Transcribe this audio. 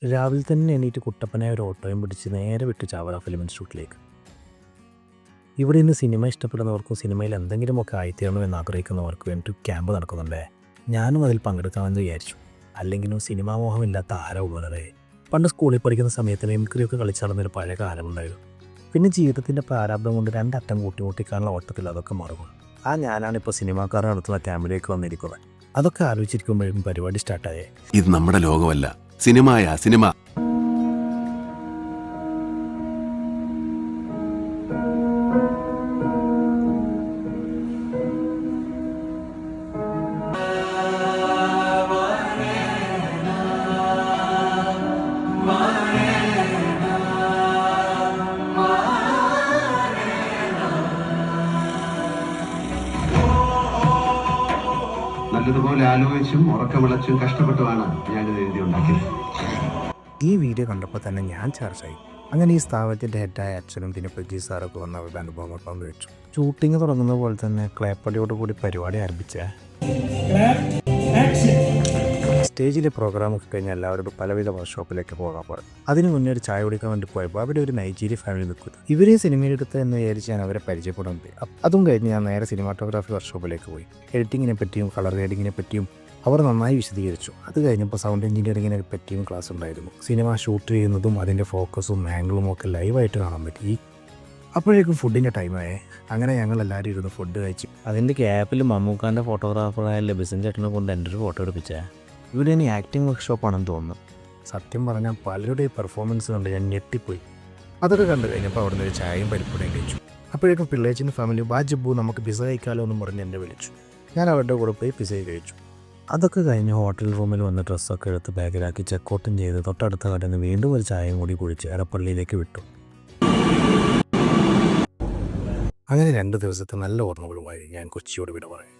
രാവിലെ തന്നെ എണീറ്റ് കുട്ടപ്പനായ ഒരു ഓട്ടോയും പിടിച്ച് നേരെ വിട്ടു ചാവറ ഫിലിം ഇൻസ്റ്റിറ്റ്യൂട്ടിലേക്ക്. ഇവിടെ ഇന്ന് സിനിമ ഇഷ്ടപ്പെടുന്നവർക്കും സിനിമയിൽ എന്തെങ്കിലുമൊക്കെ ആയിത്തീരണമെന്ന് ആഗ്രഹിക്കുന്നവർക്കും വേണ്ടി ക്യാമ്പ് നടക്കുന്നുണ്ടേ. ഞാനും അതിൽ പങ്കെടുക്കാമെന്ന് വിചാരിച്ചു. അല്ലെങ്കിലും സിനിമാ മോഹമില്ലാത്ത ആരാ ഉള്ളവരെ. പണ്ട് സ്കൂളിൽ പഠിക്കുന്ന സമയത്ത് മിമിക്രിയൊക്കെ കളിച്ച് നടന്നൊരു പഴയ കാലമുണ്ടായിരുന്നു. പിന്നെ ജീവിതത്തിൻ്റെ പ്രാരാബ്ദം കൊണ്ട് രണ്ടറ്റം കൂട്ടിമുട്ടിക്കാനുള്ള ഓട്ടത്തിൽ അതൊക്കെ മറന്നു. ആ ഞാനാണിപ്പോൾ സിനിമാക്കാർ നടത്തുന്ന ക്യാമ്പിലേക്ക് വന്നിരിക്കുന്നത്. അതൊക്കെ ആലോചിച്ചിരിക്കുമ്പോഴും പരിപാടി സ്റ്റാർട്ടായേ. ഇത് നമ്മുടെ ലോകമല്ല, സിനിമയാ സിനിമ. നല്ലതുപോലെ ആലോചിച്ചും ഉറക്കമിളച്ചും കഷ്ടപ്പെട്ടുമാണ് ഞാനിത് എഴുതി ഉണ്ടാക്കിയത്. ഈ വീഡിയോ കണ്ടപ്പോൾ തന്നെ ഞാൻ ചാർജായി. അങ്ങനെ ഈ സ്ഥാപനത്തിൻ്റെ ഹെഡായ അച്ഛനും പിന്നെ പ്രജീഷ് സാറൊക്കെ വന്ന് അവരുടെ അനുഭവങ്ങൾ പങ്കുവെച്ചു. ഷൂട്ടിംഗ് തുടങ്ങുന്ന പോലെ തന്നെ ക്ലാപ്പടിയോടുകൂടി പരിപാടി ആരംഭിച്ചേ. സ്റ്റേജിലെ പ്രോഗ്രാമൊക്കെ കഴിഞ്ഞ് എല്ലാവരോടും പലവിധ വർക്ക്ഷോപ്പിലേക്ക് പോകാൻ പോയി. അതിന് മുന്നേ ഒരു ചായ കുടിക്കാൻ വേണ്ടി പോയപ്പോൾ അവിടെ ഒരു നൈജീരിയ ഫാമിലി നിൽക്കുന്നു. ഇവരെ സിനിമയിലെടുത്ത് എന്ന് വിചാരിച്ച് ഞാൻ അവരെ പരിചയപ്പെടാൻ പോയി. അതും കഴിഞ്ഞ് ഞാൻ നേരെ സിനിമാറ്റോഗ്രാഫി വർക്ക്ഷോപ്പിലേക്ക് പോയി. എഡിറ്റിങ്ങിനെ പറ്റിയും കളർ ഗ്രേഡിങ്ങിനെ പറ്റിയും അവർ നന്നായി വിശദീകരിച്ചു. അത് കഴിഞ്ഞപ്പോൾ സൗണ്ട് എഞ്ചിനീയറിങ്ങിനെ പറ്റിയും ക്ലാസ് ഉണ്ടായിരുന്നു. സിനിമ ഷൂട്ട് ചെയ്യുന്നതും അതിൻ്റെ ഫോക്കസും ആംഗിളും ഒക്കെ ലൈവായിട്ട് കാണാൻ പറ്റി. അപ്പോഴേക്കും ഫുഡിൻ്റെ ടൈമായേ. അങ്ങനെ ഞങ്ങൾ എല്ലാവരും ഇരുന്ന് ഫുഡ് കഴിച്ചു. അതിൻ്റെ ക്യാപ്പിൽ മമ്മൂക്കാൻ്റെ ഫോട്ടോഗ്രാഫറായ ബിസിൻ ചേട്ടനെ കൊണ്ട് എൻ്റെ ഒരു ഫോട്ടോ എടുപ്പിച്ചേ. ഇവിടെ ഇനി ആക്ടിങ് വർക്ക്ഷോപ്പാണെന്ന് തോന്നുന്നു. സത്യം പറഞ്ഞാൽ പലരുടെയും പെർഫോമൻസ് കണ്ട് ഞാൻ ഞെട്ടിപ്പോയി. അതൊക്കെ കണ്ടു കഴിഞ്ഞപ്പോൾ അവിടെ നിന്ന് ഒരു ചായയും പരിപ്പുടയും കഴിച്ചു. അപ്പോഴേക്കും പിള്ളേച്ചിൻ്റെ ഫാമിലി ബാജബു നമുക്ക് പിസ കഴിക്കാമല്ലോ എന്നും പറഞ്ഞ് എന്നെ വിളിച്ചു. ഞാൻ അവരുടെ കൂടെ പോയി പിസയും കഴിച്ചു. അതൊക്കെ കഴിഞ്ഞ് ഹോട്ടൽ റൂമിൽ വന്ന് ഡ്രസ്സൊക്കെ എടുത്ത് ബാഗിലാക്കി ചെക്കൗട്ടും ചെയ്ത് തൊട്ടടുത്ത കടയിൽ നിന്ന് വീണ്ടും ഒരു ചായയും കൂടി കുടിച്ച് എടപ്പള്ളിയിലേക്ക് വിട്ടു. അങ്ങനെ 2 ദിവസത്തെ നല്ല ഓർമ്മകളുമായി ഞാൻ കൊച്ചിയോട് വിട പറയും.